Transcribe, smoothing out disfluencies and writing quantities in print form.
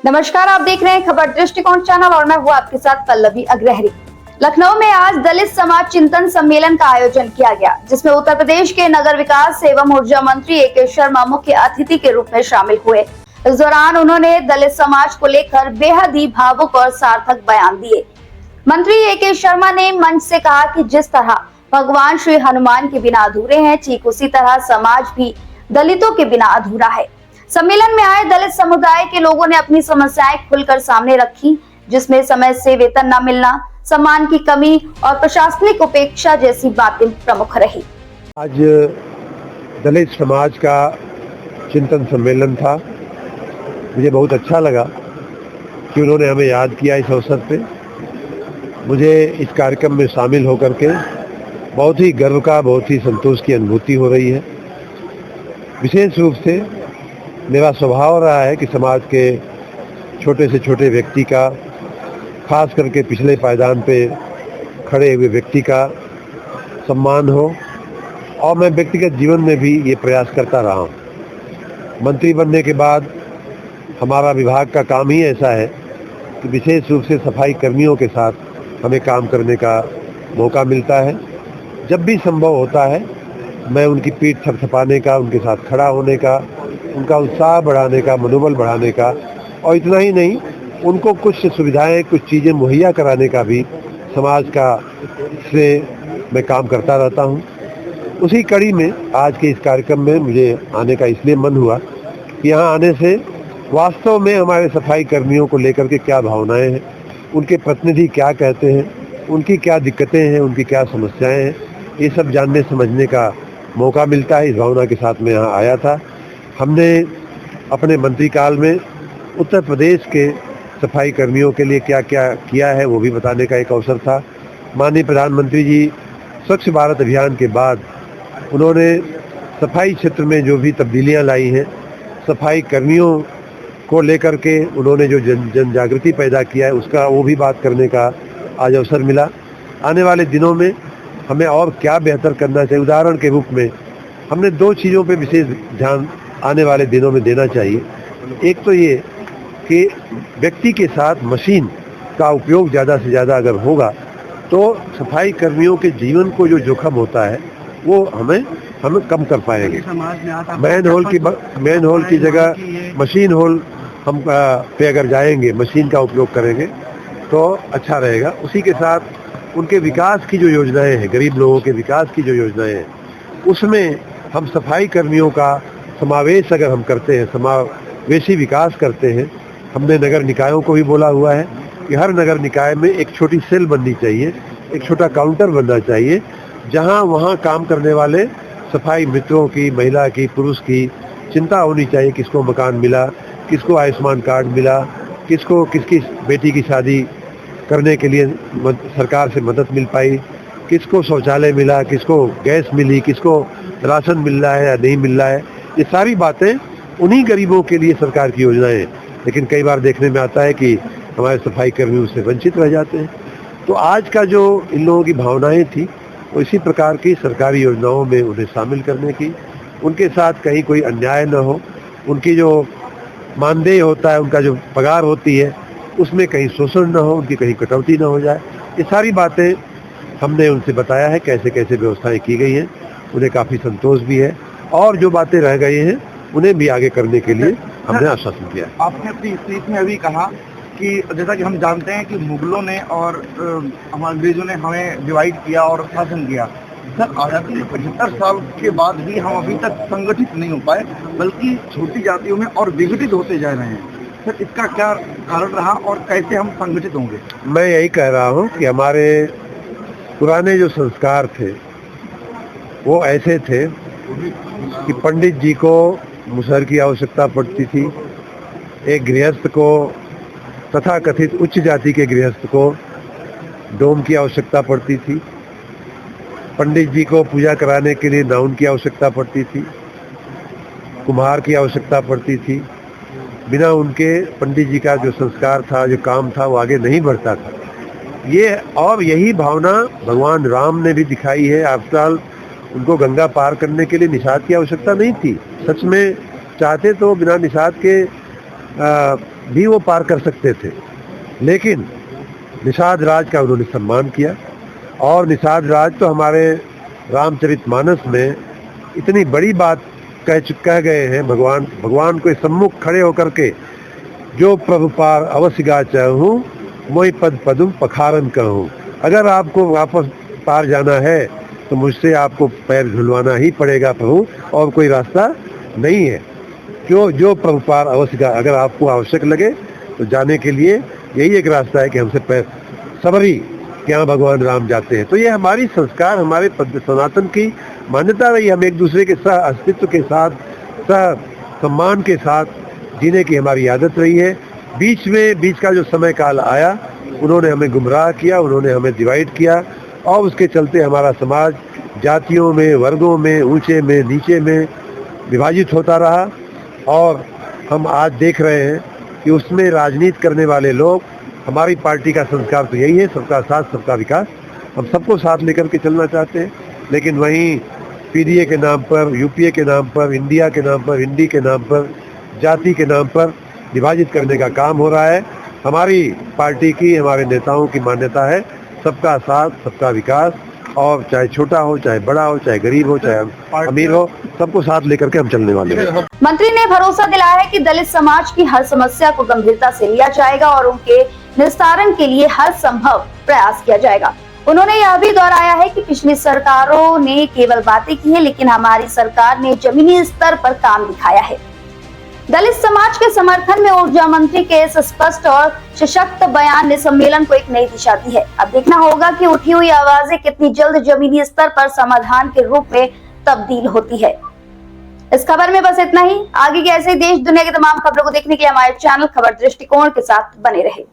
नमस्कार, आप देख रहे हैं खबर दृष्टिकोण चैनल और मैं हूँ आपके साथ पल्लवी अग्रहरी। लखनऊ में आज दलित समाज चिंतन सम्मेलन का आयोजन किया गया, जिसमें उत्तर प्रदेश के नगर विकास एवं ऊर्जा मंत्री ए.के. शर्मा मुख्य अतिथि के रूप में शामिल हुए। इस दौरान उन्होंने दलित समाज को लेकर बेहद ही भावुक और सार्थक बयान दिए। मंत्री ए.के. शर्मा ने मंच से कहा कि जिस तरह भगवान श्री हनुमान के बिना अधूरे हैं, ठीक उसी तरह समाज भी दलितों के बिना अधूरा है। सम्मेलन में आए दलित समुदाय के लोगों ने अपनी समस्याएं खुलकर सामने रखी, जिसमें समय से वेतन न मिलना, सम्मान की कमी और प्रशासनिक उपेक्षा जैसी बातें प्रमुख रही। आज दलित समाज का चिंतन सम्मेलन था। मुझे बहुत अच्छा लगा कि उन्होंने हमें याद किया इस अवसर पे। मुझे इस कार्यक्रम में शामिल होकर के बहुत ही गर्व का, बहुत ही संतोष की अनुभूति हो रही है। विशेष रूप से मेरा स्वभाव रहा है कि समाज के छोटे से छोटे व्यक्ति का, खास करके पिछले पायदान पे खड़े हुए व्यक्ति का सम्मान हो, और मैं व्यक्तिगत जीवन में भी ये प्रयास करता रहा हूँ। मंत्री बनने के बाद हमारा विभाग का काम ही ऐसा है कि विशेष रूप से सफाई कर्मियों के साथ हमें काम करने का मौका मिलता है। जब भी संभव होता है मैं उनकी पीठ थपथपाने का, उनके साथ खड़ा होने का, उनका उत्साह बढ़ाने का, मनोबल बढ़ाने का, और इतना ही नहीं, उनको कुछ सुविधाएं, कुछ चीज़ें मुहैया कराने का भी समाज का से मैं काम करता रहता हूं। उसी कड़ी में आज के इस कार्यक्रम में मुझे आने का इसलिए मन हुआ कि यहाँ आने से वास्तव में हमारे सफाई कर्मियों को लेकर के क्या भावनाएं हैं, उनके प्रतिनिधि क्या कहते हैं, उनकी क्या दिक्कतें हैं, उनकी क्या समस्याएँ हैं, ये सब जानने समझने का मौका मिलता है। इस भावना के साथ मैं यहाँ आया था। हमने अपने मंत्रीकाल में उत्तर प्रदेश के सफाई कर्मियों के लिए क्या क्या किया है वो भी बताने का एक अवसर था। माननीय प्रधानमंत्री जी स्वच्छ भारत अभियान के बाद उन्होंने सफाई क्षेत्र में जो भी तब्दीलियां लाई हैं, सफाई कर्मियों को लेकर के उन्होंने जो जन जागृति पैदा किया है, उसका वो भी बात करने का आज अवसर मिला। आने वाले दिनों में हमें और क्या बेहतर करना चाहिए, उदाहरण के रूप में हमने दो चीज़ों पे विशेष ध्यान आने वाले दिनों में देना चाहिए। एक तो ये कि व्यक्ति के साथ मशीन का उपयोग ज़्यादा से ज़्यादा अगर होगा तो सफाई कर्मियों के जीवन को जो जोखिम होता है वो हमें कम कर पाएंगे। मैन होल की जगह मशीन होल हम पे अगर जाएंगे, मशीन का उपयोग करेंगे तो अच्छा रहेगा। उसी के साथ उनके विकास की जो योजनाएं हैं, गरीब लोगों के विकास की जो योजनाएं हैं, उसमें हम सफाई कर्मियों का समावेश अगर हम करते हैं, समावेशी विकास करते हैं। हमने नगर निकायों को भी बोला हुआ है कि हर नगर निकाय में एक छोटी सेल बननी चाहिए, एक छोटा काउंटर बनना चाहिए, जहां वहां काम करने वाले सफाई मित्रों की, महिला की, पुरुष की चिंता होनी चाहिए, किसको मकान मिला, किसको आयुष्मान कार्ड मिला, किसको किसकी बेटी की शादी करने के लिए सरकार से मदद मिल पाई, किसको शौचालय मिला, किसको गैस मिली, किसको राशन मिल रहा है या नहीं मिल रहा है। ये सारी बातें उन्हीं गरीबों के लिए सरकार की योजनाएं हैं, लेकिन कई बार देखने में आता है कि हमारे सफाई कर्मी उससे वंचित रह जाते हैं। तो आज का जो इन लोगों की भावनाएं थी वो इसी प्रकार की सरकारी योजनाओं में उन्हें शामिल करने की, उनके साथ कहीं कोई अन्याय न हो, उनकी जो मानदेय होता है, उनका जो पगार होती है, उसमें कहीं शोषण न हो, उनकी कहीं कटौती न हो जाए। ये सारी बातें हमने उनसे बताया है, कैसे कैसे व्यवस्थाएं की गई हैं। उन्हें काफ़ी संतोष भी है, और जो बातें रह गई हैं उन्हें भी आगे करने के लिए हमने आश्वासन किया। आपने अपनी स्पीच में अभी कहा कि जैसा कि हम जानते हैं कि मुगलों ने और हमारे अंग्रेजों ने हमें डिवाइड किया और शासन किया। सर, आज़ादी के 75 साल के बाद भी हम अभी तक संगठित नहीं हो पाए, बल्कि छोटी जातियों में और विघटित होते जा रहे हैं। सर, इसका क्या कारण रहा और कैसे हम संगठित होंगे? मैं यही कह रहा हूँ कि हमारे पुराने जो संस्कार थे वो ऐसे थे कि पंडित जी को मुसहर की आवश्यकता पड़ती थी, एक गृहस्थ को, तथा कथित उच्च जाति के गृहस्थ को डोम की आवश्यकता पड़ती थी, पंडित जी को पूजा कराने के लिए नाउन की आवश्यकता पड़ती थी, कुम्हार की आवश्यकता पड़ती थी। बिना उनके पंडित जी का जो संस्कार था, जो काम था, वो आगे नहीं बढ़ता था। ये और यही भावना भगवान राम ने भी दिखाई है। आफ्टर ऑल उनको गंगा पार करने के लिए निषाद की आवश्यकता नहीं थी। सच में चाहते तो बिना निषाद के भी वो पार कर सकते थे, लेकिन निषाद राज का उन्होंने सम्मान किया। और निषाद राज तो हमारे रामचरितमानस में इतनी बड़ी बात कह गए हैं, भगवान को सम्मुख खड़े होकर के, जो प्रभु पार अवश्य गा चाहूँ, मोहि पद पदुम पखारन कहूँ। अगर आपको वापस पार जाना है तो मुझसे आपको पैर झुलवाना ही पड़ेगा प्रभु, और कोई रास्ता नहीं है। जो प्रभु पार अवश्य गा, अगर आपको आवश्यक लगे तो जाने के लिए यही एक रास्ता है कि हमसे पैर सबरी कि यहाँ भगवान राम जाते हैं। तो ये हमारी संस्कार, हमारे सनातन की मान्यता रही। हम एक दूसरे के साथ अस्तित्व के साथ, सम्मान के साथ जीने की हमारी आदत रही है। बीच का जो समय काल आया, उन्होंने हमें गुमराह किया, उन्होंने हमें डिवाइड किया, और उसके चलते हमारा समाज जातियों में, वर्गों में, ऊंचे में, नीचे में विभाजित होता रहा। और हम आज देख रहे हैं कि उसमें राजनीति करने वाले लोग, हमारी पार्टी का संस्कार तो यही है, सबका साथ सबका विकास। हम सबको साथ लेकर के चलना चाहते हैं, लेकिन वहीं पीडीए के नाम पर, यूपीए के नाम पर, इंडिया के नाम पर, इंडी के नाम पर, जाति के नाम पर विभाजित करने का काम हो रहा है। हमारी पार्टी की, हमारे नेताओं की मान्यता है सबका साथ सबका विकास, और चाहे छोटा हो, चाहे बड़ा हो, चाहे गरीब हो, चाहे अमीर हो, सबको साथ लेकर के हम चलने वाले हैं। मंत्री ने भरोसा दिलाया है कि दलित समाज की हर समस्या को गंभीरता से लिया जाएगा और उनके निस्तारण के लिए हर संभव प्रयास किया जाएगा। उन्होंने यह भी दोहराया है कि पिछली सरकारों ने केवल बातें की है, लेकिन हमारी सरकार ने जमीनी स्तर पर काम दिखाया है। दलित समाज के समर्थन में ऊर्जा मंत्री के इस स्पष्ट और सशक्त बयान ने सम्मेलन को एक नई दिशा दी है। अब देखना होगा कि उठी हुई आवाजें कितनी जल्द जमीनी स्तर पर समाधान के रूप में तब्दील होती है। इस खबर में बस इतना ही। आगे के ऐसे देश दुनिया की तमाम खबरों को देखने के लिए हमारे चैनल खबर दृष्टिकोण के साथ बने रहे।